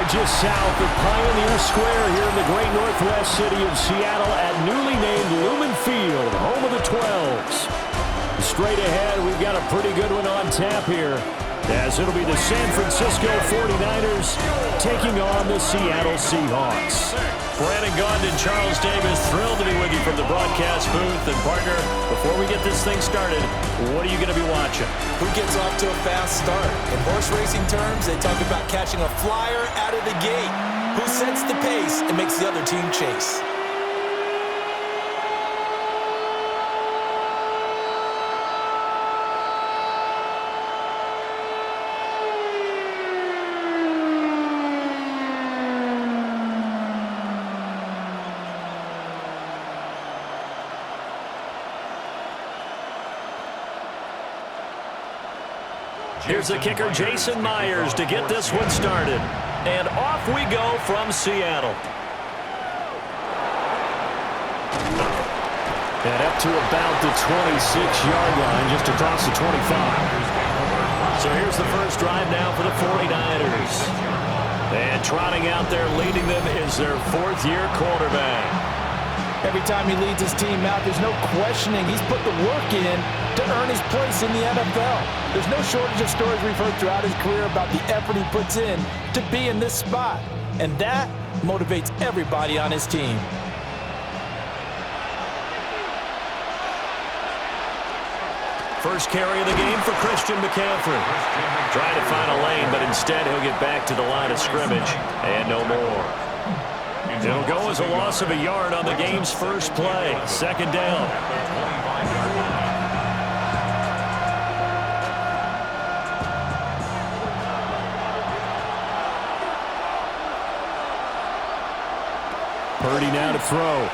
just south of Pioneer Square here in the great northwest city of Seattle at newly named Lumen Field, home of the 12s. Straight ahead, we've got a pretty good one on tap here, as it'll be the San Francisco 49ers taking on the Seattle Seahawks. Brandon Gaudin, Charles Davis, thrilled to be with you from the broadcast booth. And partner, before we get this thing started, what are you going to be watching? Who gets off to a fast start? In horse racing terms, they talk about catching a flyer out of the gate. Who sets the pace and makes the other team chase? Here's the kicker, Jason Myers, to get this one started. And off we go from Seattle. And up to about the 26-yard line, just across the 25. So here's the first drive now for the 49ers. And trotting out there leading them is their fourth-year quarterback. Every time he leads his team out, there's no questioning. He's put the work in to earn his place in the NFL. There's no shortage of stories we've heard throughout his career about the effort he puts in to be in this spot. And that motivates everybody on his team. First carry of the game for Christian McCaffrey. Trying to find a lane, but instead he'll get back to the line of scrimmage. And no more. It'll go as a loss of a yard on the game's first play. Second down. Purdy now to throw.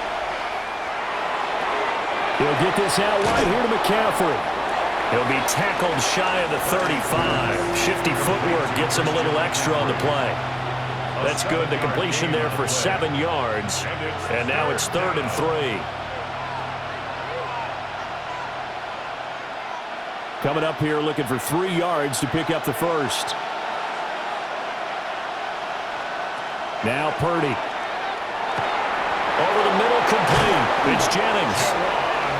He'll get this out wide here to McCaffrey. He'll be tackled shy of the 35. Shifty footwork gets him a little extra on the play. That's good. The completion there for 7 yards. And now it's 3rd and 3. Coming up here looking for 3 yards to pick up the first. Now Purdy. Over the middle, complete. It's Jennings.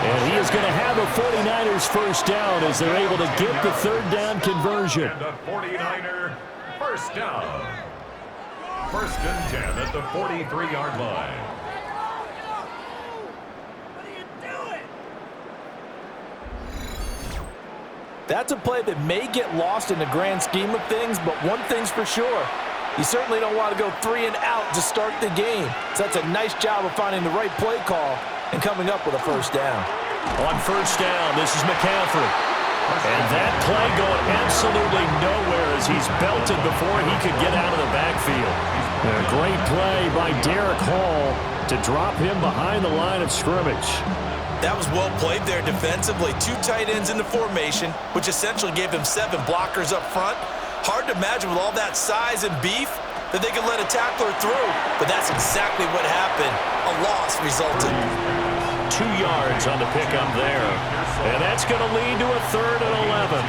And he is going to have a 49ers first down as they're able to get the third down conversion. And a 49er first down. First and 10 at the 43-yard line. That's a play that may get lost in the grand scheme of things, but one thing's for sure. You certainly don't want to go 3 and out to start the game. So that's a nice job of finding the right play call and coming up with a first down. On first down, this is McCaffrey. And that play going absolutely nowhere as he's belted before he could get out of the backfield. A great play by Derek Hall to drop him behind the line of scrimmage. That was well played there defensively. 2 tight ends in the formation, which essentially gave him 7 blockers up front. Hard to imagine with all that size and beef that they could let a tackler through, but that's exactly what happened. A loss resulted. 2 yards on the pickup there. And that's going to lead to a 3rd and 11.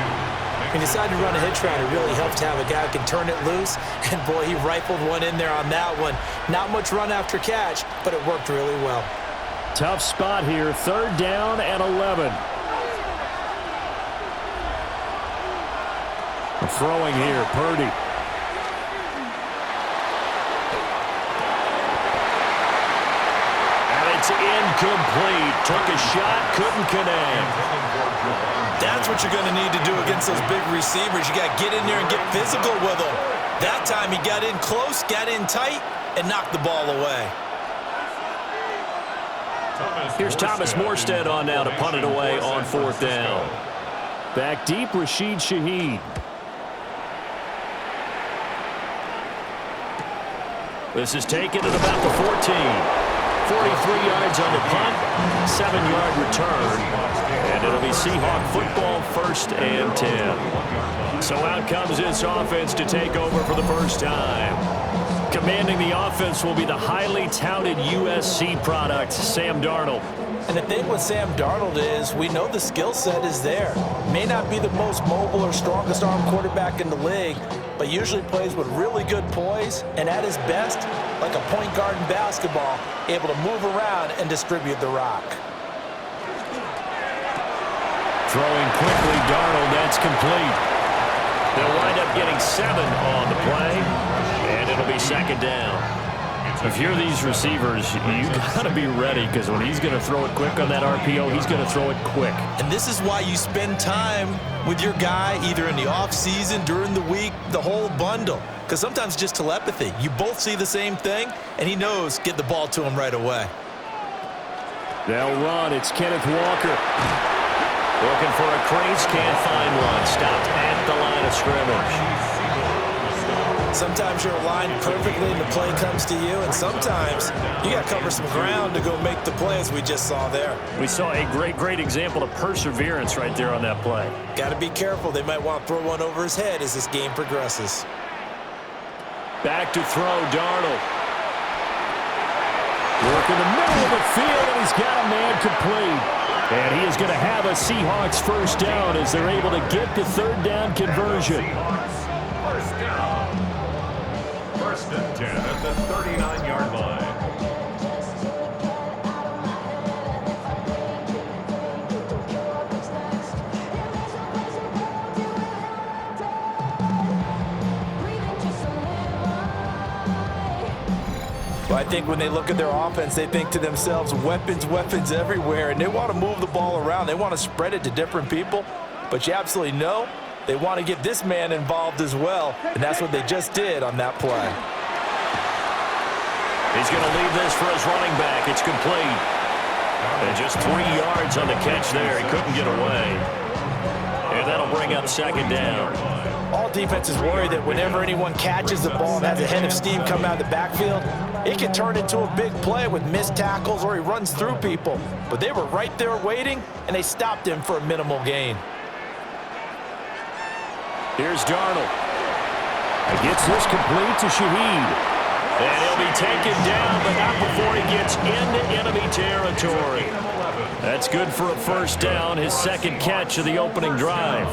He decided to run a hitch route. It really helped to have a guy who can turn it loose. And, boy, he rifled one in there on that one. Not much run after catch, but it worked really well. Tough spot here. 3rd down and 11. Throwing here, Purdy. It's incomplete. Took a shot, couldn't connect. That's what you're going to need to do against those big receivers. You got to get in there and get physical with them. That time he got in close, got in tight, and knocked the ball away. Here's Thomas Morstead on now to punt it away on 4th down. Back deep, Rashid Shaheed. This is taken at about the 14. 43 yards on the punt, 7-yard return, and it'll be Seahawk football 1st and 10. So out comes this offense to take over for the first time. Commanding the offense will be the highly touted USC product, Sam Darnold. And the thing with Sam Darnold is we know the skill set is there. May not be the most mobile or strongest arm quarterback in the league, but usually plays with really good poise, and at his best, like a point guard in basketball, able to move around and distribute the rock. Throwing quickly, Darnold, that's complete. They'll wind up getting 7 on the play, and it'll be second down. If you're these receivers, you got to be ready, because when he's going to throw it quick on that RPO, he's going to throw it quick. And this is why you spend time with your guy either in the offseason, during the week, the whole bundle. Because sometimes just telepathy. You both see the same thing, and he knows get the ball to him right away. They'll run. It's Kenneth Walker. Looking for a crease, can't find one. Stopped at the line of scrimmage. Sometimes you're aligned perfectly and the play comes to you, and sometimes you got to cover some ground to go make the play, as we just saw there. We saw a great example of perseverance right there on that play. Got to be careful. They might want to throw one over his head as this game progresses. Back to throw, Darnold. Work in the middle of the field, and he's got a man complete. And he is going to have a Seahawks first down as they're able to get the third down conversion. First down. First and 10 at the 39-yard line. Well, I think when they look at their offense, they think to themselves, weapons everywhere, and they want to move the ball around. They want to spread it to different people, but you absolutely know they want to get this man involved as well, and that's what they just did on that play. He's going to leave this for his running back. It's complete. And just 3 yards on the catch there. He couldn't get away. And that'll bring up second down. All defenses worry that whenever anyone catches the ball and has a head of steam come out of the backfield, it can turn into a big play with missed tackles or he runs through people. But they were right there waiting, and they stopped him for a minimal gain. Here's Darnold. He gets this complete to Shaheed. And he'll be taken down, but not before he gets into enemy territory. That's good for a first down, his second catch of the opening drive.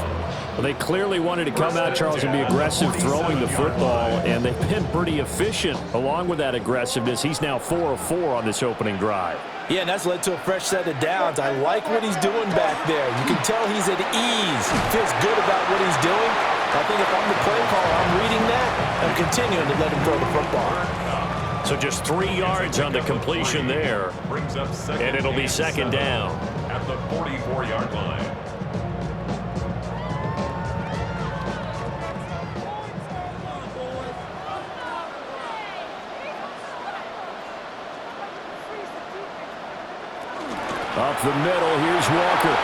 Well, they clearly wanted to come out, Charles, and be aggressive throwing the football, and they've been pretty efficient along with that aggressiveness. He's now 4 of 4 on this opening drive. Yeah, and that's led to a fresh set of downs. I like what he's doing back there. You can tell he's at ease. He feels good about what he's doing. I think if I'm the play caller, I'm reading that. I'm continuing to let him throw the football. So just 3 yards on the completion there, and it'll be second down. At the 44-yard line. Up the middle, here's Walker.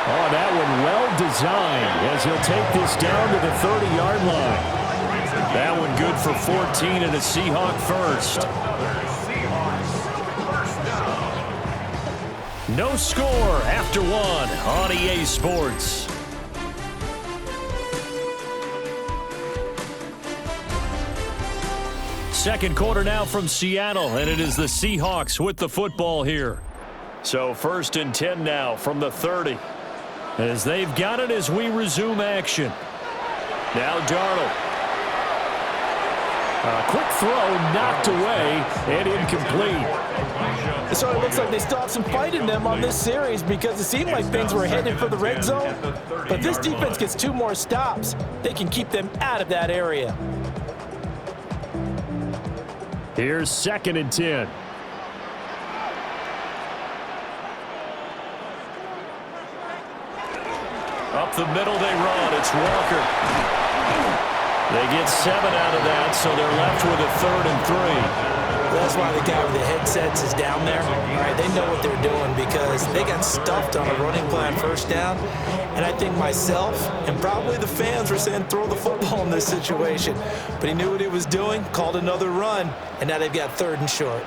Oh, that one well designed as he'll take this down to the 30-yard line. That one good for 14 and a Seahawk first. No score after one on EA Sports. Second quarter now from Seattle, and it is the Seahawks with the football here. So first and 10 now from the 30. As they've got it as we resume action. Now Darnold. A quick throw knocked away and incomplete. So it looks like they still have some fight in them on this series because it seemed like things were headed for the red zone. But this defense gets 2 more stops. They can keep them out of that area. Here's second and 10. Up the middle they run. It's Walker. They get 7 out of that, so they're left with a 3rd and 3. That's why the guy with the headsets is down there. All right, they know what they're doing because they got stuffed on a running play on first down. And I think myself and probably the fans were saying throw the football in this situation. But he knew what he was doing, called another run, and now they've got 3rd and short.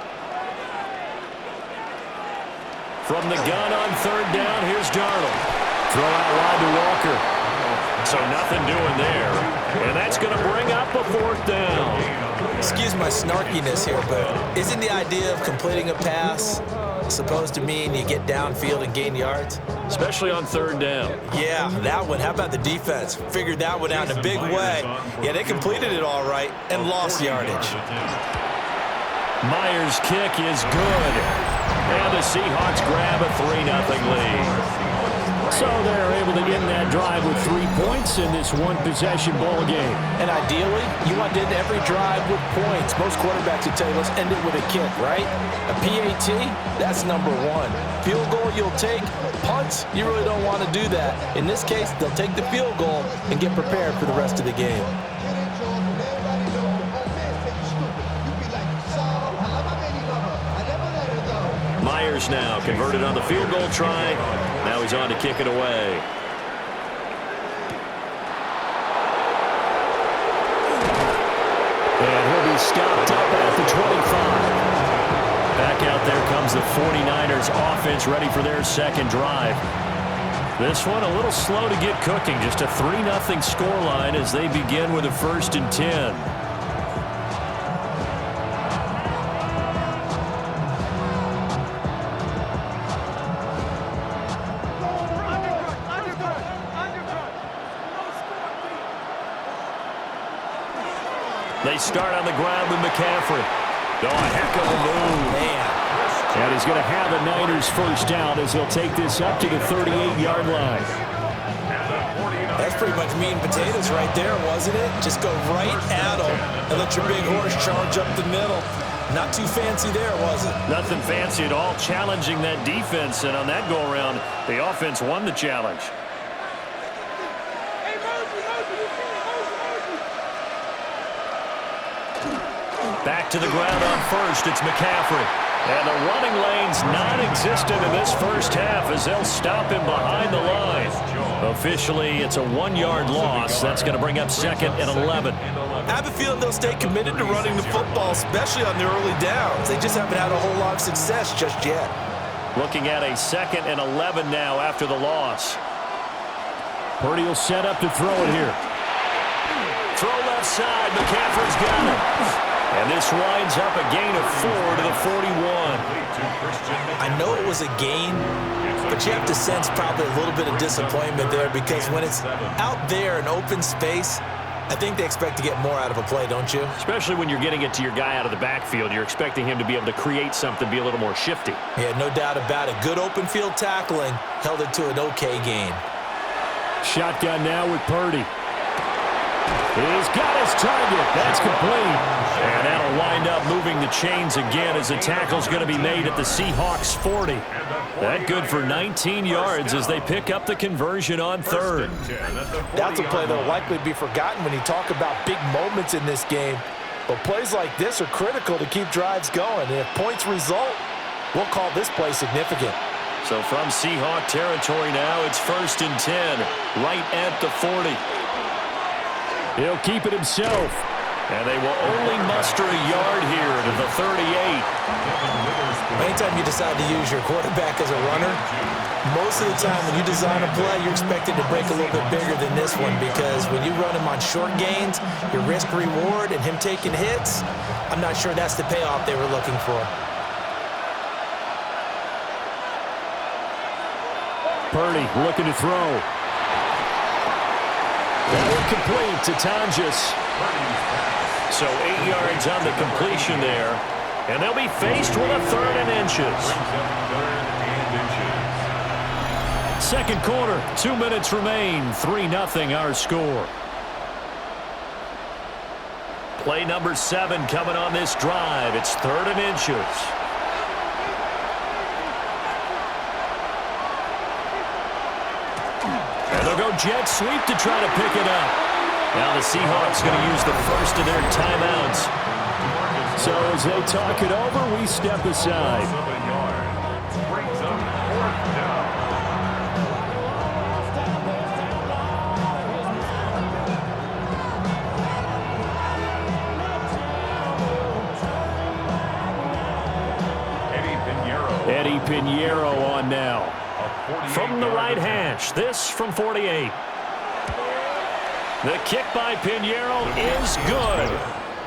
From the gun on 3rd down, here's Darnold. Throw out wide to Walker. So nothing doing there. And that's going to bring up a 4th down. Skill excuse my snarkiness here, but isn't the idea of completing a pass supposed to mean you get downfield and gain yards? Especially on third down. Yeah, that one. How about the defense? Figured that one out in a big way. Yeah, they completed it all right and lost yardage. Myers' kick is good. And the Seahawks grab a 3-0 lead. So they're able to end that drive with 3 points in this one-possession ball game. And ideally, you want to end every drive with points. Most quarterbacks would tell you, let's end it with a kick, right? A PAT, that's number one. Field goal you'll take. Punts, you really don't want to do that. In this case, they'll take the field goal and get prepared for the rest of the game. Myers now converted on the field goal try. Now he's on to kick it away. And he'll be stopped up at the 25. Back out there comes the 49ers offense ready for their second drive. This one a little slow to get cooking. Just a 3-0 scoreline as they begin with a 1st and 10. They start on the ground with McCaffrey. Oh, a heck of a move. Man. And he's going to have the Niners first down as they'll take this up to the 38-yard line. That's pretty much meat and potatoes right there, wasn't it? Just go right at them and let your big horse charge up the middle. Not too fancy there, was it? Nothing fancy at all, challenging that defense. And on that go-around, the offense won the challenge. Back to the ground on first. It's McCaffrey. And the running lane's non-existent in this first half as they'll stop him behind the line. Officially, it's a 1-yard loss. That's going to bring up 2nd and 11. I have a feeling they'll stay committed to running the football, especially on the early downs. They just haven't had a whole lot of success just yet. Looking at a 2nd and 11 now after the loss. Purdy will set up to throw it here. Throw left side. McCaffrey's got it. And this winds up a gain of 4 to the 41. I know it was a gain, but you have to sense probably a little bit of disappointment there because when it's out there in open space, I think they expect to get more out of a play, don't you? Especially when you're getting it to your guy out of the backfield. You're expecting him to be able to create something, be a little more shifty. Yeah, no doubt about it. Good open field tackling held it to an okay gain. Shotgun now with Purdy. He's got his target. That's complete. And that'll wind up moving the chains again as the tackle's going to be made at the Seahawks 40. That good for 19 yards as they pick up the conversion on third. That's a play that will likely be forgotten when you talk about big moments in this game. But plays like this are critical to keep drives going. And if points result, we'll call this play significant. So from Seahawk territory now, it's 1st and 10, right at the 40. He'll keep it himself. And they will only muster a yard here to the 38. Anytime you decide to use your quarterback as a runner, most of the time when you design a play, you're expected to break a little bit bigger than this one because when you run him on short gains, your risk-reward and him taking hits, I'm not sure that's the payoff they were looking for. Purdy looking to throw. That one complete to Tonjes. So 8 yards on the completion there. And they'll be faced with a 3rd and inches. Second quarter, 2 minutes remain. 3-0 our score. Play number 7 coming on this drive. It's 3rd and inches. And they'll go jet sweep to try to pick it up. Now the Seahawks going to use the first of their timeouts. So as they talk it over, we step aside. Eddie Pinheiro on now. From the right hash, this from 48. The kick by Pinheiro is good.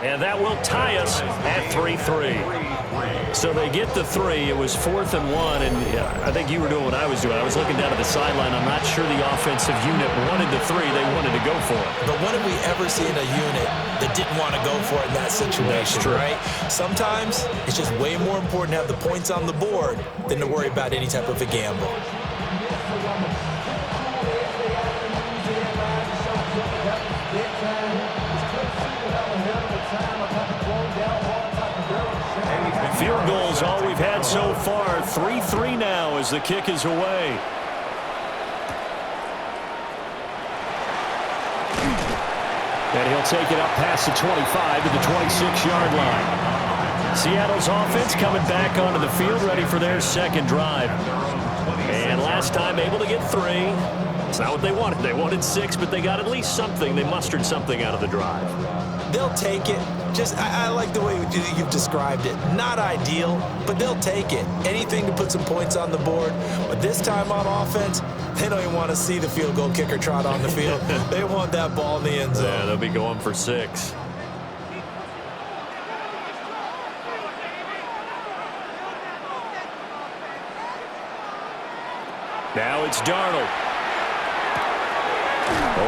And that will tie us at 3-3. So they get the 3. It was 4th and 1, and I think you were doing what I was doing. I was looking down at the sideline. I'm not sure the offensive unit wanted the 3. They wanted to go for it. But when have we ever seen a unit that didn't want to go for it in that situation, right? Sometimes it's just way more important to have the points on the board than to worry about any type of a gamble. Field goals all we've had so far. 3-3 now as the kick is away. And he'll take it up past the 25 to the 26-yard line. Seattle's offense coming back onto the field, ready for their second drive. And last time able to get 3. It's not what they wanted. They wanted 6, but they got at least something. They mustered something out of the drive. They'll take it. I like the way you've described it. Not ideal, but they'll take it. Anything to put some points on the board. But this time on offense, they don't even want to see the field goal kicker trot on the field. They want that ball in the end zone. Yeah, they'll be going for 6. Now it's Darnold.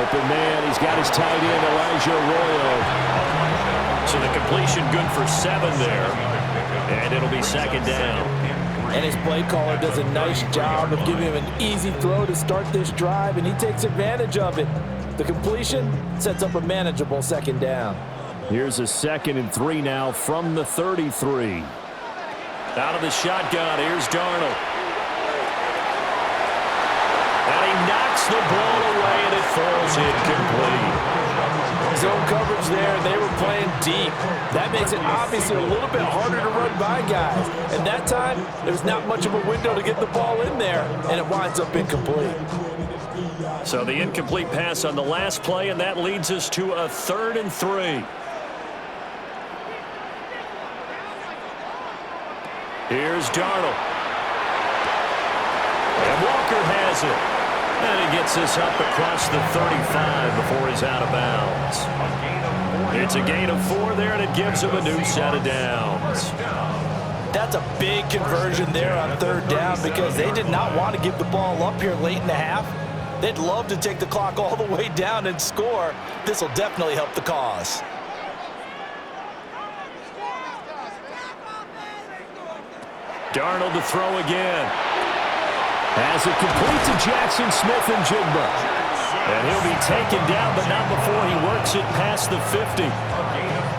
Open man. He's got his tight end, Elijah Arroyo. So the completion good for 7 there. And it'll be 2nd down. And his play caller does a nice job of giving him an easy throw to start this drive, and he takes advantage of it. The completion sets up a manageable 2nd down. Here's a 2nd and 3 now from the 33. Out of the shotgun, here's Darnold. And he knocks the ball away, and it falls incomplete. Zone coverage there, and they were playing deep. That makes it obviously a little bit harder to run by guys. And that time, there's not much of a window to get the ball in there, and it winds up incomplete. So the incomplete pass on the last play, and that leads us to a 3rd and 3. Here's Darnold. And Walker has it. And he gets this up across the 35 before he's out of bounds. It's a gain of 4 there, and it gives him a new set of downs. That's a big conversion there on 3rd down because they did not want to give the ball up here late in the half. They'd love to take the clock all the way down and score. This will definitely help the cause. Darnold to throw again. As it complete to Jackson Smith-Njigba. And he'll be taken down, but not before he works it past the 50.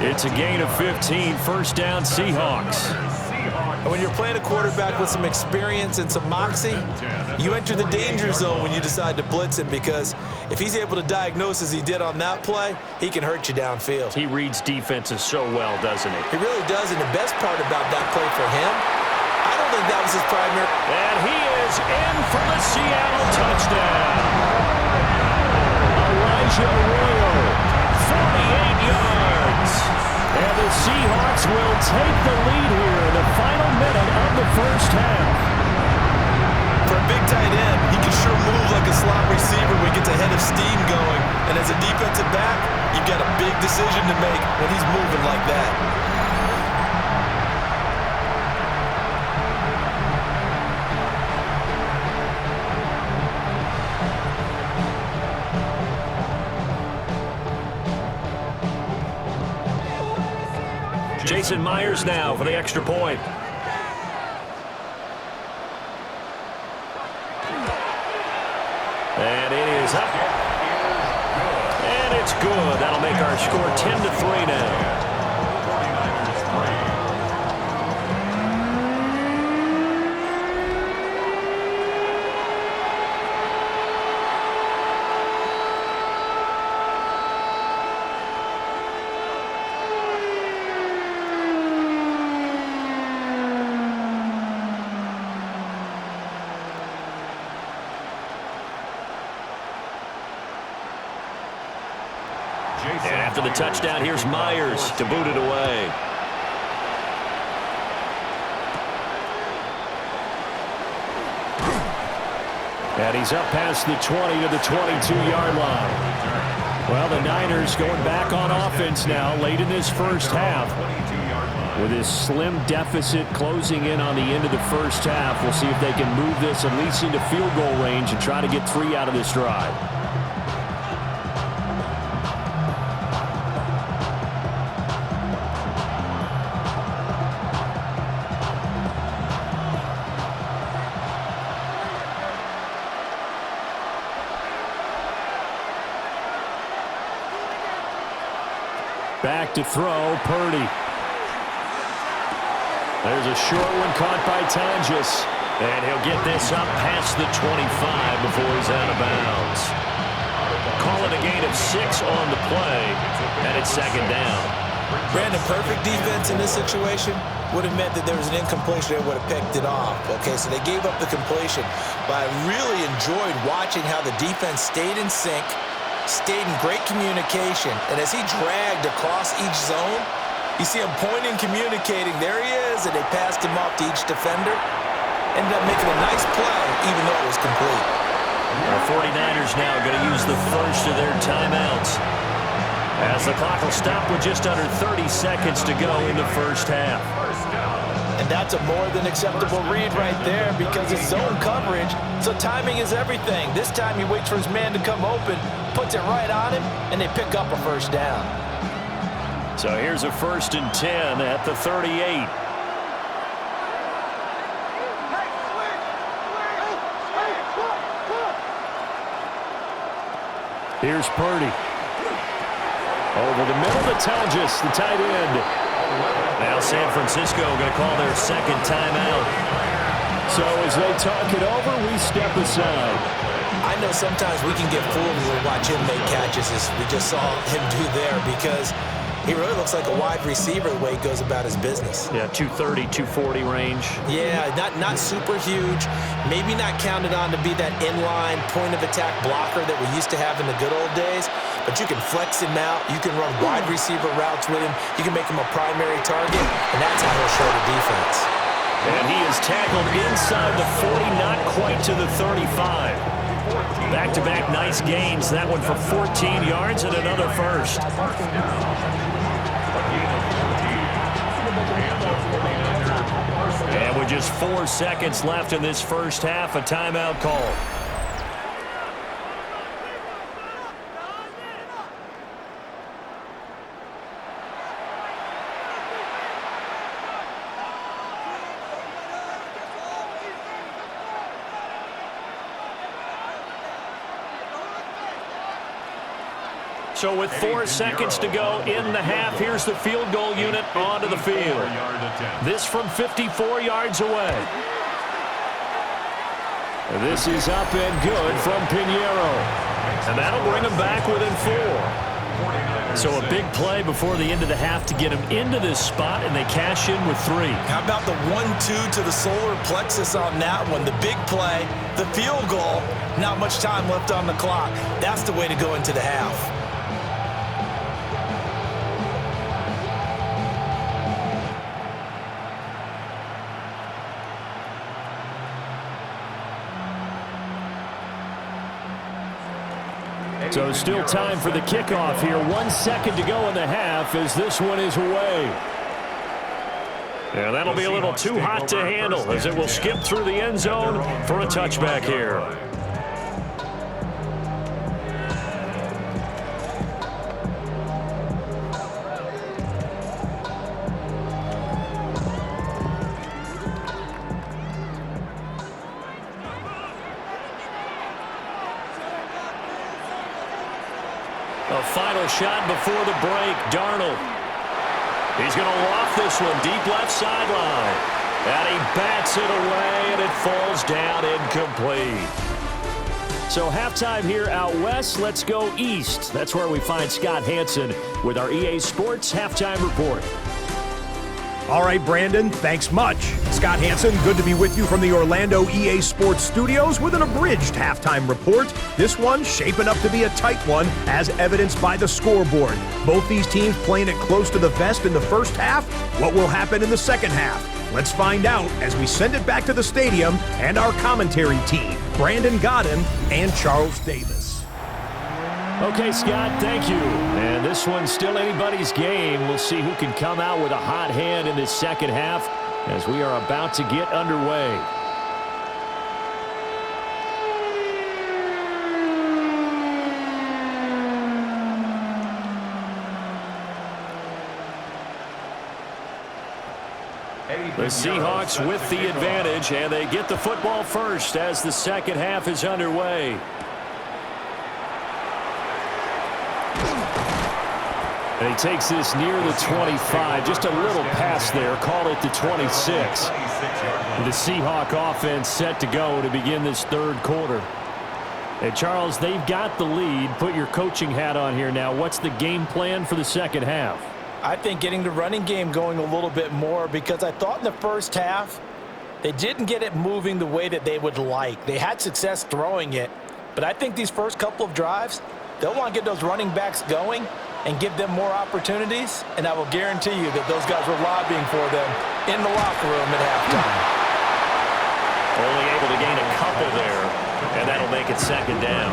It's a gain of 15, 1st down Seahawks. And when you're playing a quarterback with some experience and some moxie, you enter the danger zone when you decide to blitz him, because if he's able to diagnose as he did on that play, he can hurt you downfield. He reads defenses so well, doesn't he? He really does, and the best part about that play for him, I don't think that was his primary. And he is in for the Seattle touchdown. Elijah Arroyo, 48 yards. And the Seahawks will take the lead here in the final minute of the 1st half. For a big tight end, he can sure move like a slot receiver when he gets a head of steam going. And as a defensive back, you've got a big decision to make when he's moving like that. Jason Myers now for the extra point. And it is up. And it's good. That'll make our score 10-3 now. And after the touchdown, here's Myers to boot it away. And he's up past the 20 to the 22-yard line. Well, the Niners going back on offense now late in this first half. With this slim deficit closing in on the end of the first half, we'll see if they can move this at least into field goal range and try to get 3 out of this drive. Back to throw, Purdy. There's a short one caught by Tonjes. And he'll get this up past the 25 before he's out of bounds. Call it a gain of 6 on the play, and it's second down. Brandon, perfect defense in this situation would have meant that there was an incompletion that would have picked it off. Okay, so they gave up the completion. But I really enjoyed watching how the defense stayed in sync, stayed in great communication, and as he dragged across each zone, you see him pointing, communicating. There he is, and they passed him off to each defender. Ended up making a nice play, even though it was complete. The 49ers now going to use the first of their timeouts, as the clock will stop with just under 30 seconds to go in the first half. And that's a more than acceptable read right there because it's zone coverage, so timing is everything. This time he waits for his man to come open, puts it right on him, and they pick up a first down. So here's a 1st and 10 at the 38. Here's Purdy. Over the middle to Tonjes, the tight end. Now San Francisco going to call their second timeout. So as they talk it over, we step aside. I know sometimes we can get fooled when we watch him make catches, as we just saw him do there, because he really looks like a wide receiver the way he goes about his business. Yeah, 230, 240 range. Yeah, not super huge. Maybe not counted on to be that inline point-of-attack blocker that we used to have in the good old days. But you can flex him out. You can run wide receiver routes with him. You can make him a primary target, and that's how he'll show the defense. And he is tackled inside the 40, not quite to the 35. Back-to-back nice gains. That one for 14 yards and another first. And with just 4 seconds left in this first half, a timeout call. So with 4 seconds to go in the half, here's the field goal unit onto the field. This from 54 yards away. This is up and good from Pinheiro. And that'll bring him back within 4. So a big play before the end of the half to get him into this spot, and they cash in with 3. How about the 1-2 to the solar plexus on that one? The big play, the field goal, not much time left on the clock. That's the way to go into the half. So still time for the kickoff here. 1 second to go in the half as this one is away. Yeah, that'll be a little too hot to handle as it will skip through the end zone for a touchback here. A final shot before the break. Darnold. He's going to loft this one deep left sideline. And he bats it away, and it falls down incomplete. So halftime here out west. Let's go east. That's where we find Scott Hanson with our EA Sports Halftime Report. All right, Brandon, thanks much. Scott Hanson, good to be with you from the Orlando EA Sports Studios with an abridged halftime report. This one shaping up to be a tight one, as evidenced by the scoreboard. Both these teams playing it close to the vest in the first half. What will happen in the second half? Let's find out as we send it back to the stadium and our commentary team, Brandon Godden and Charles Davis. Okay, Scott, thank you. And this one's still anybody's game. We'll see who can come out with a hot hand in this second half as we are about to get underway. The Seahawks with the advantage, and they get the football first as the second half is underway. And he takes this near the 25. Just a little pass there. Call it the 26. The Seahawk offense set to go to begin this third quarter. Hey, Charles, they've got the lead. Put your coaching hat on here now. What's the game plan for the second half? I think getting the running game going a little bit more, because I thought in the first half they didn't get it moving the way that they would like. They had success throwing it, but I think these first couple of drives, they'll want to get those running backs going and give them more opportunities, and I will guarantee you that those guys were lobbying for them in the locker room at halftime. Only able to gain a couple there, and that'll make it second down.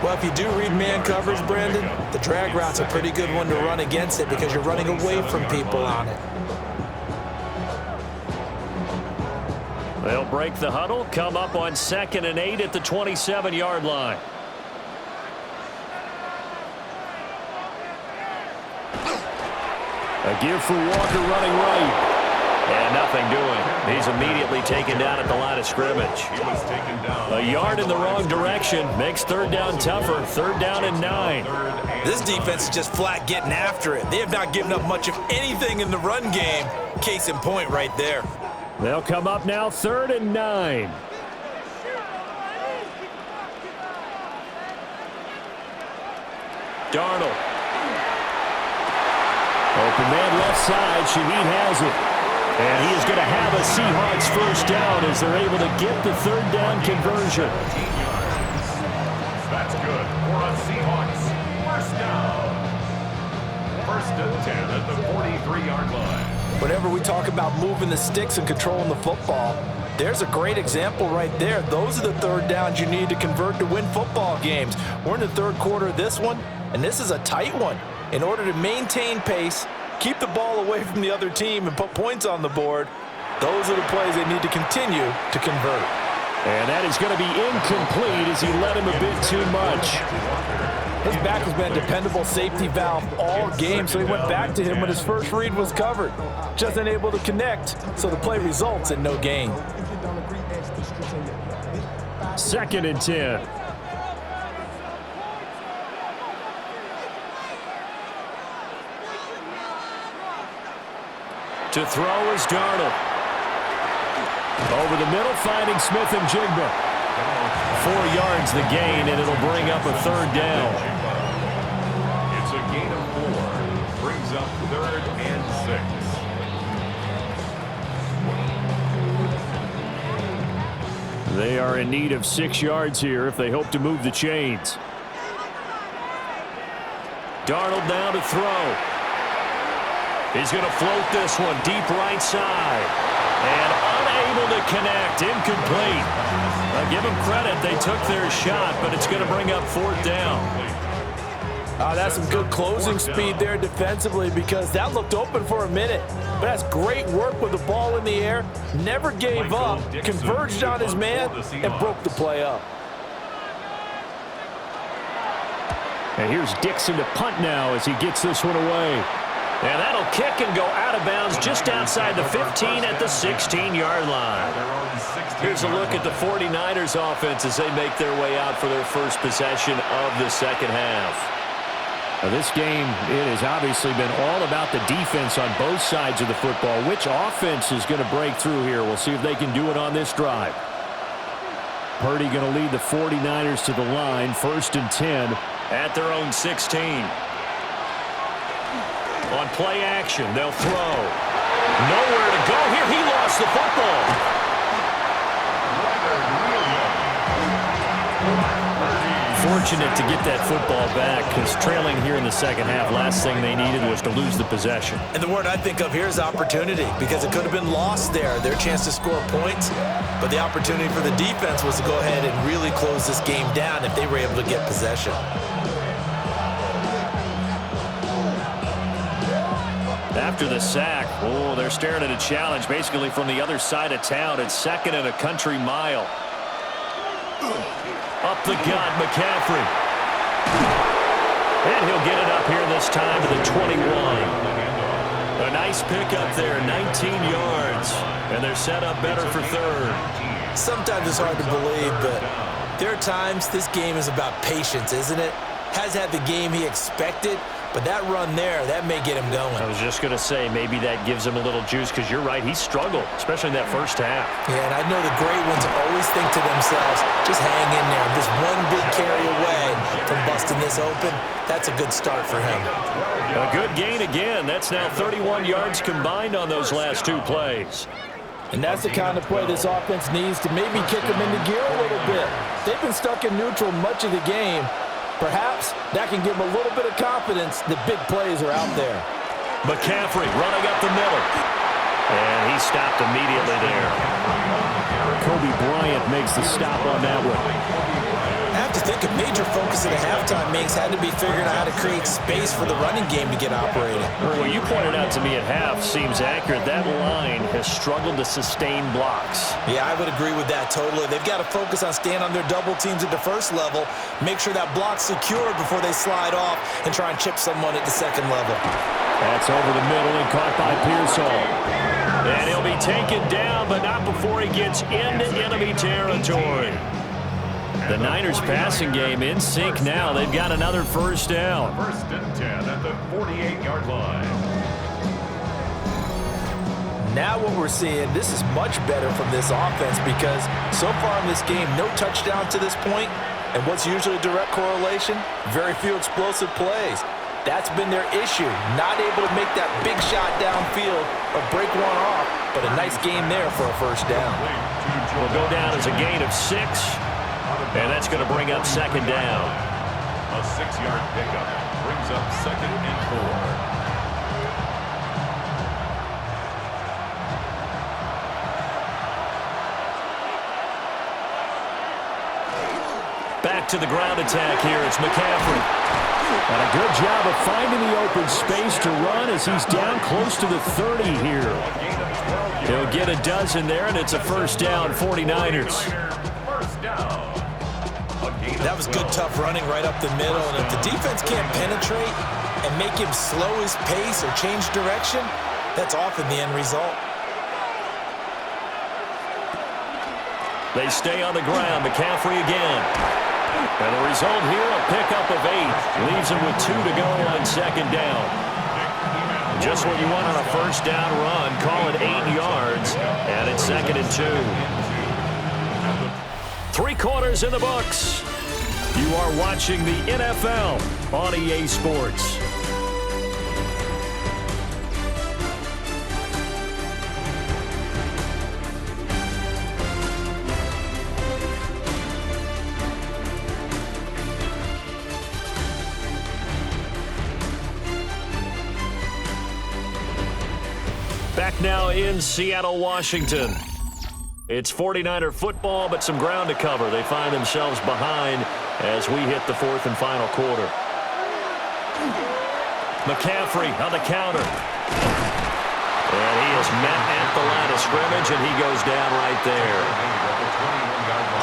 Well, if you do read man coverage, Brandon, the drag route's a pretty good one to run against it because you're running away from people on it. They'll break the huddle, come up on 2nd and 8 at the 27-yard line. A give for Walker running right. And nothing doing. He's immediately taken down at the line of scrimmage. A yard in the wrong direction makes third down tougher. 3rd down and 9. This defense is just flat getting after it. They have not given up much of anything in the run game. Case in point right there. They'll come up now 3rd and 9. Darnold. Open man left side. Shaheed has it. And he is going to have a Seahawks first down as they're able to get the 3rd down conversion. That's good for a Seahawks first down. 1st and 10 at the 43-yard line. Whenever we talk about moving the sticks and controlling the football, there's a great example right there. Those are the 3rd downs you need to convert to win football games. We're in the 3rd quarter of this one, and this is a tight one. In order to maintain pace, keep the ball away from the other team, and put points on the board, those are the plays they need to continue to convert. And that is going to be incomplete as he led him a bit too much. His back has been a dependable safety valve all game, so he went back to him when his first read was covered. Just unable to connect, so the play results in no gain. 2nd and 10. To throw is Darnold. Over the middle, finding Smith and Jigba. 4 yards the gain, and it'll bring up a 3rd down. It's a gain of 4. Brings up 3rd and 6. They are in need of 6 yards here if they hope to move the chains. Darnold now to throw. He's going to float this one deep right side. And unable to connect. Incomplete. I'll give them credit. They took their shot, but it's going to bring up 4th down. That's some good closing speed there defensively, because that looked open for a minute. But that's great work with the ball in the air. Never gave up. Converged on his man and broke the play up. And here's Dixon to punt now as he gets this one away. And that'll kick and go out of bounds just outside the 15 at the 16-yard line. Here's a look at the 49ers offense as they make their way out for their first possession of the second half. Now this game, it has obviously been all about the defense on both sides of the football. Which offense is going to break through here? We'll see if they can do it on this drive. Purdy going to lead the 49ers to the line, 1st and 10 at their own 16. On play action, they'll throw. Nowhere to go here. He lost the football. Fortunate to get that football back, because trailing here in the second half, last thing they needed was to lose the possession. And the word I think of here is opportunity, because it could have been lost there, their chance to score points. But the opportunity for the defense was to go ahead and really close this game down if they were able to get possession. After the sack, oh, they're staring at a challenge basically from the other side of town. It's 2nd and a country mile. Up the gut, McCaffrey. And he'll get it up here this time to the 21. A nice pickup there, 19 yards. And they're set up better for 3rd. Sometimes it's hard to believe, but there are times this game is about patience, isn't it? Has had the game he expected, but that run there, that may get him going. I was just going to say, maybe that gives him a little juice, because you're right, he struggled, especially in that first half. Yeah, and I know the great ones always think to themselves, just hang in there. Just one big carry away from busting this open. That's a good start for him. A good gain again. That's now 31 yards combined on those last 2 plays. And that's the kind of play this offense needs to maybe kick them into gear a little bit. They've been stuck in neutral much of the game. Perhaps that can give them a little bit of confidence that big plays are out there. McCaffrey running up the middle. And he stopped immediately there. Kobe Bryant makes the stop on that one. I have to think a major focus at a halftime makes had to be figuring out how to create space for the running game to get operating. Well, you pointed out to me at half seems accurate. That line has struggled to sustain blocks. Yeah, I would agree with that totally. They've got to focus on staying on their double teams at the first level, make sure that block's secured before they slide off and try and chip someone at the second level. That's over the middle and caught by Pearsall. And he'll be taken down, but not before he gets into enemy territory. The Niners passing game in sync now. They've got another first down. 1st and 10 at the 48-yard line. Now what we're seeing, this is much better from this offense because so far in this game, no touchdown to this point, and what's usually a direct correlation? Very few explosive plays. That's been their issue, not able to make that big shot downfield or break one off, but a nice game there for a first down. Will go down as a gain of 6. And that's going to bring up 2nd down. A 6-yard pickup brings up 2nd and 4. Back to the ground attack here. It's McCaffrey. And a good job of finding the open space to run as he's down close to the 30 here. He'll get a dozen there, and it's a first down, 49ers. First down. That was good, tough running right up the middle, and if the defense can't penetrate and make him slow his pace or change direction, that's often the end result. They stay on the ground. McCaffrey again. And the result here, a pickup of 8. Leaves him with 2 to go on 2nd down. Just what you want on a first down run. Call it 8 yards, and it's 2nd and 2. 3 quarters in the books. You are watching the NFL on EA Sports. Back now in Seattle, Washington. It's 49er football, but some ground to cover. They find themselves behind as we hit the 4th and final quarter. McCaffrey on the counter. And he is met at the line of scrimmage, and he goes down right there.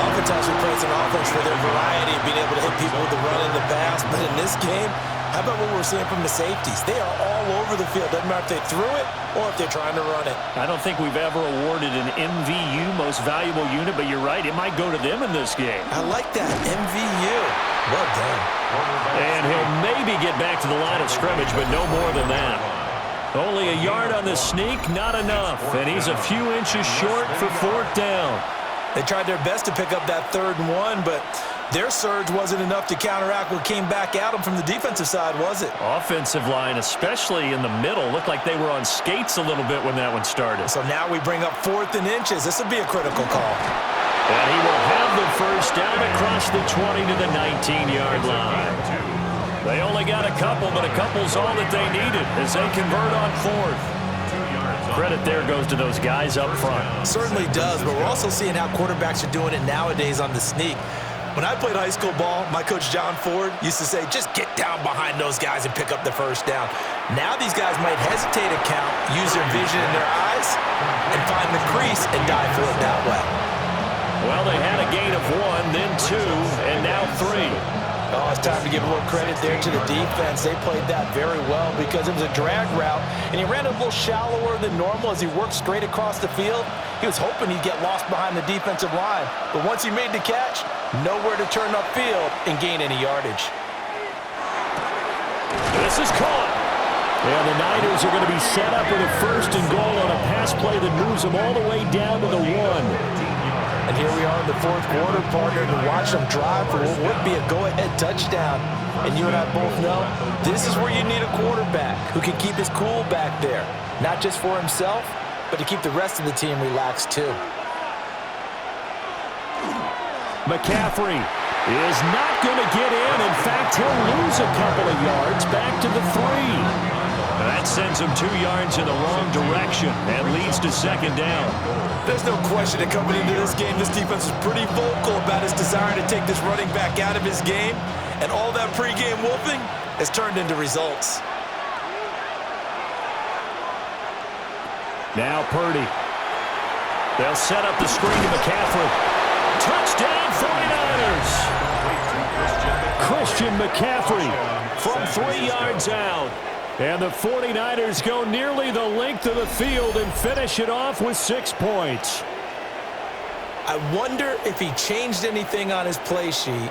Oftentimes we play as an offense for their variety of being able to hit people with the run and the pass, but in this game, how about what we're seeing from the safeties? They are all over the field. Doesn't matter if they threw it or if they're trying to run it. I don't think we've ever awarded an MVU, most valuable unit, but you're right, it might go to them in this game. I like that, MVU. Well done. And he'll maybe get back to the line of scrimmage, but no more than that. Only a yard on the sneak, not enough. And he's a few inches short for 4th down. They tried their best to pick up that 3rd and 1, but their surge wasn't enough to counteract what came back at them from the defensive side, was it? Offensive line, especially in the middle, looked like they were on skates a little bit when that one started. So now we bring up 4th and inches. This will be a critical call. And he will have the first down across the 20 to the 19-yard line. They only got a couple, but a couple's all that they needed as they convert on 4th. Credit there goes to those guys up front. Certainly does, but we're also seeing how quarterbacks are doing it nowadays on the sneak. When I played high school ball, my coach John Ford used to say, just get down behind those guys and pick up the first down. Now these guys might hesitate to count, use their vision in their eyes, and find the crease and dive for it that way. Well, they had a gain of 1, then 2, and now 3. Oh, it's time to give a little credit there to the defense. They played that very well because it was a drag route, and he ran a little shallower than normal as he worked straight across the field. He was hoping he'd get lost behind the defensive line, but once he made the catch, nowhere to turn upfield and gain any yardage. This is caught. And the Niners are going to be set up with a 1st and goal on a pass play that moves them all the way down to the 1. And here we are in the 4th quarter, partner, to watch them drive for what would be a go-ahead touchdown. And you and I both know this is where you need a quarterback who can keep his cool back there, not just for himself, but to keep the rest of the team relaxed too. McCaffrey is not going to get in. In fact, he'll lose a couple of yards back to the 3. That sends him 2 yards in the wrong direction and leads to 2nd down. There's no question that coming into this game, this defense is pretty vocal about his desire to take this running back out of his game, and all that pregame wolfing has turned into results. Now Purdy. They'll set up the screen to McCaffrey. Touchdown 49ers! Christian McCaffrey from 3 yards out. And the 49ers go nearly the length of the field and finish it off with 6 points. I wonder if he changed anything on his play sheet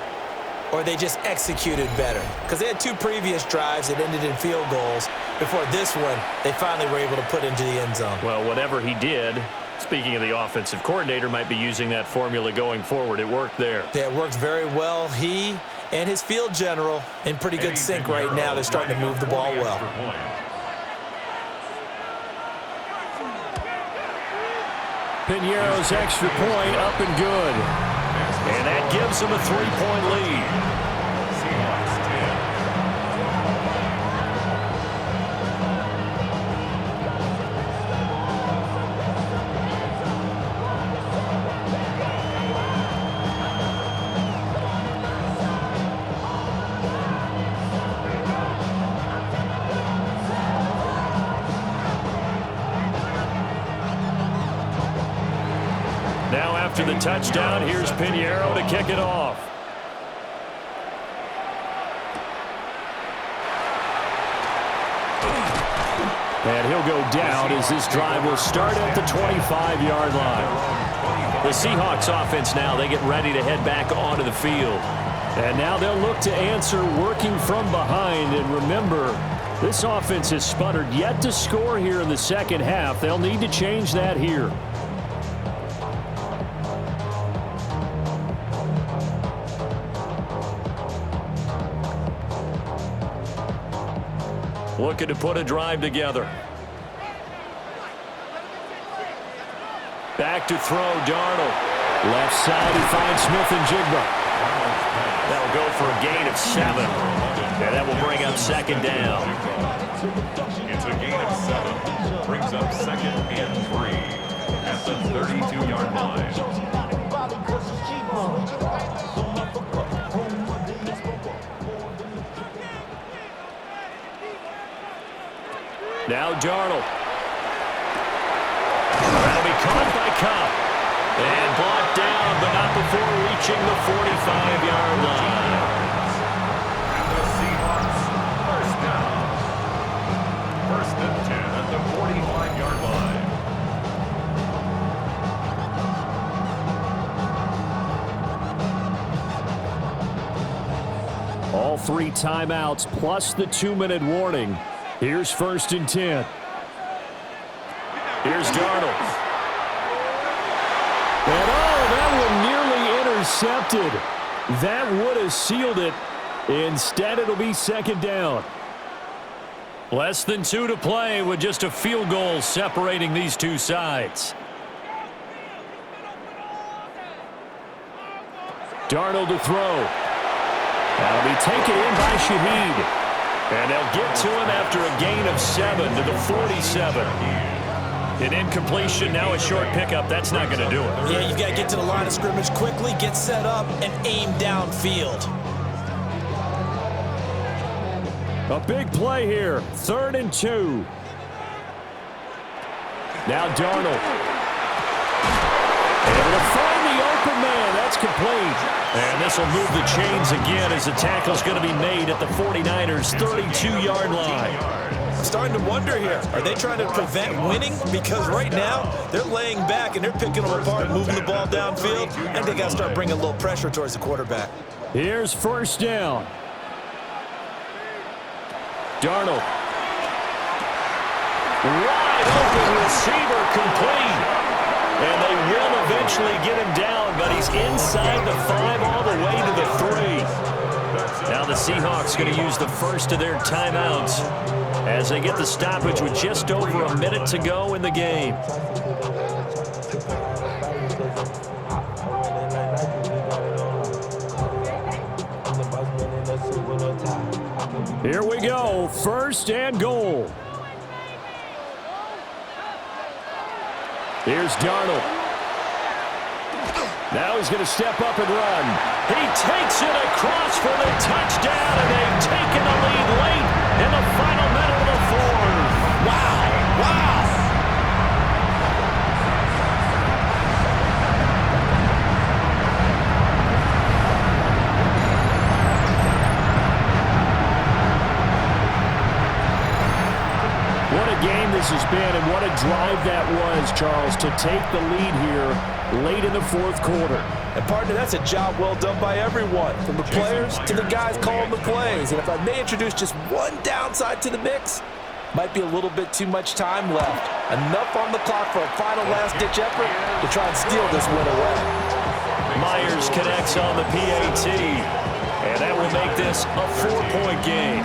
or they just executed better. Because they had 2 previous drives that ended in field goals. Before this one, they finally were able to put into the end zone. Well, whatever he did, speaking of the offensive coordinator, might be using that formula going forward. It worked there. Yeah, it worked very well. He and his field general in pretty good sync right now. They're starting to move the ball well. Piñeiro's extra point up and good. And that gives them a 3-point lead. Seahawks 10. Now after the touchdown, here's Piñeiro to kick it off. And he'll go down as this drive will start at the 25-yard line. The Seahawks offense now, they get ready to head back onto the field. And now they'll look to answer working from behind. And remember, this offense has sputtered yet to score here in the second half. They'll need to change that here. Looking to put a drive together. Back to throw, Darnold. Left side, he finds Smith and Jigba. That'll go for a gain of 7. And that will bring up 2nd down. It's a gain of 7. Brings up 2nd and 3 at the 32-yard line. Now Darnold. That'll be caught by Cup. And blocked down, but not before reaching the 45-yard line. And the Seahawks, 1st down. 1st and 10 at the 45-yard line. All 3 timeouts plus the 2-minute warning. Here's 1st and 10. Here's Darnold. And that one nearly intercepted. That would have sealed it. Instead, it'll be 2nd down. Less than 2 to play with just a field goal separating these two sides. Darnold to throw. That'll be taken in by Shaheed. And they'll get to him after a gain of 7 to the 47. An incompletion, now a short pickup. That's not going to do it. Yeah, you've got to get to the line of scrimmage quickly, get set up, and aim downfield. A big play here. 3rd and 2. Now Darnold. Able to find the open man. That's complete. And this will move the chains again as the tackle's going to be made at the 49ers' 32-yard line. I'm starting to wonder here, are they trying to prevent winning? Because right now, they're laying back and they're picking them apart, moving the ball downfield, and they got to start bringing a little pressure towards the quarterback. Here's 1st down. Darnold. Wide open receiver complete. And they will eventually get him down, but he's inside the 5 all the way to the 3. Now the Seahawks going to use the first of their timeouts as they get the stoppage with just over a minute to go in the game. Here we go, 1st and goal. Here's Darnold. Now he's going to step up and run. He takes it across for the touchdown, and they've taken the lead late in the final minute of the 4th. Wow, wow. What a game this has been, and what a drive that was, Charles, to take the lead here late in the 4th quarter. And, partner, that's a job well done by everyone, from the players to the guys calling the plays. And if I may introduce just one downside to the mix, might be a little bit too much time left. Enough on the clock for a final last-ditch effort to try and steal this win away. Myers connects on the PAT, and that will make this a 4-point game.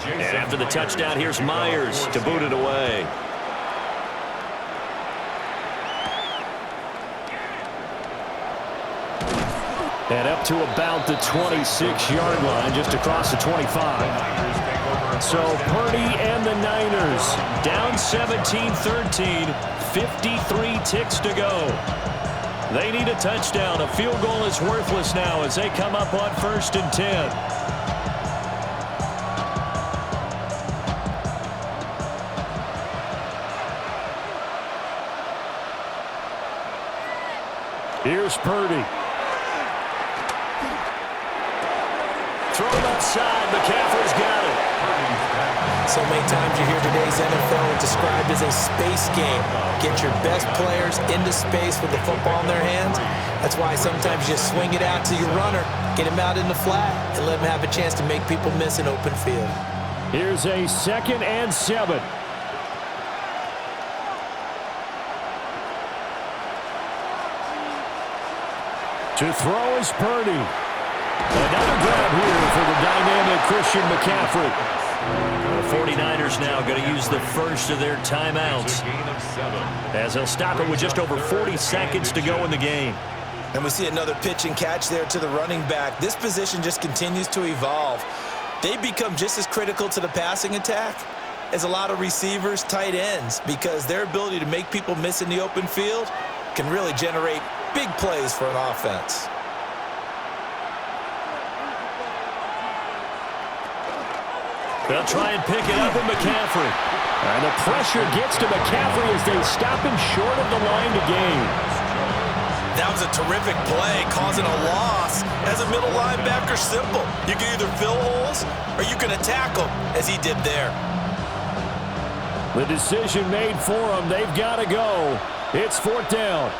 And after the touchdown, here's Myers to boot it away. And up to about the 26-yard line, just across the 25. So Purdy and the Niners down 17-13, 53 ticks to go. They need a touchdown. A field goal is worthless now as they come up on 1st and 10. Here's Purdy. Throw it outside. McCaffrey's got it. So many times you hear today's NFL described as a space game. Get your best players into space with the football in their hands. That's why sometimes you just swing it out to your runner, get him out in the flat, and let him have a chance to make people miss an open field. Here's a 2nd and 7. To throw is Purdy. Another grab here for the dynamic Christian McCaffrey. The 49ers now going to use the first of their timeouts as they'll stop it with just over 40 seconds to go in the game. And we see another pitch and catch there to the running back. This position just continues to evolve. They become just as critical to the passing attack as a lot of receivers, tight ends, because their ability to make people miss in the open field can really generate big plays for an offense. They'll try and pick it up with McCaffrey. And the pressure gets to McCaffrey as they stop him short of the line to gain. That was a terrific play, causing a loss. As a middle linebacker, simple. You can either fill holes or you can attack them, as he did there. The decision made for them. They've got to go. It's 4th down.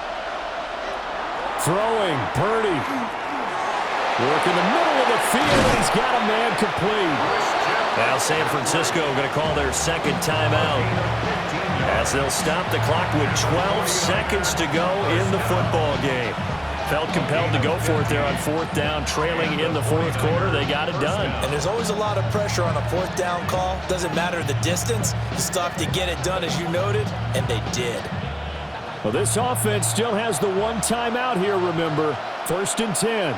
Throwing, Purdy. Work in the middle of the field. He's got a man complete. Now San Francisco going to call their 2nd timeout as they'll stop the clock with 12 seconds to go in the football game. Felt compelled to go for it there on fourth down, trailing in the fourth quarter. They got it done. And there's always a lot of pressure on a fourth down call. Doesn't matter the distance. You still have to get it done, as you noted, and they did. Well, this offense still has the one timeout here, remember. 1st and 10.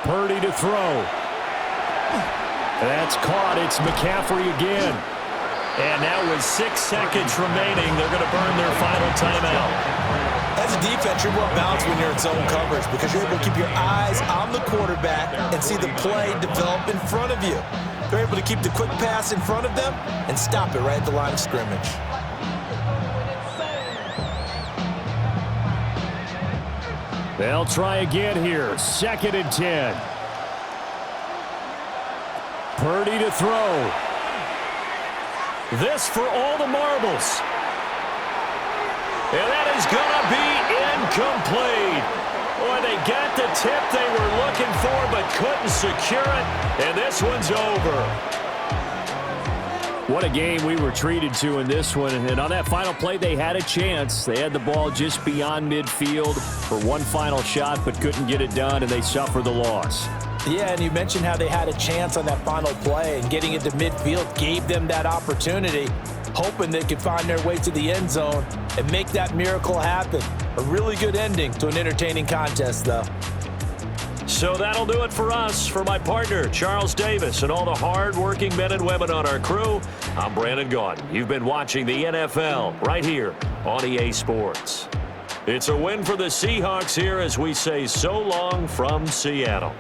Purdy to throw. That's caught. It's McCaffrey again. And now with 6 seconds remaining, they're going to burn their final timeout. As a defense, you're more balanced when you're in zone coverage because you're able to keep your eyes on the quarterback and see the play develop in front of you. They're able to keep the quick pass in front of them and stop it right at the line of scrimmage. They'll try again here. 2nd and 10. Purdy to throw. This for all the marbles. And that is going to be incomplete. Boy, they got the tip they were looking for but couldn't secure it. And this one's over. What a game we were treated to in this one. And on that final play, they had a chance. They had the ball just beyond midfield for one final shot but couldn't get it done, and they suffer the loss. Yeah, and you mentioned how they had a chance on that final play, and getting into midfield gave them that opportunity, hoping they could find their way to the end zone and make that miracle happen. A really good ending to an entertaining contest, though. So that'll do it for us. For my partner, Charles Davis, and all the hard-working men and women on our crew, I'm Brandon Gaudin. You've been watching the NFL right here on EA Sports. It's a win for the Seahawks here as we say so long from Seattle.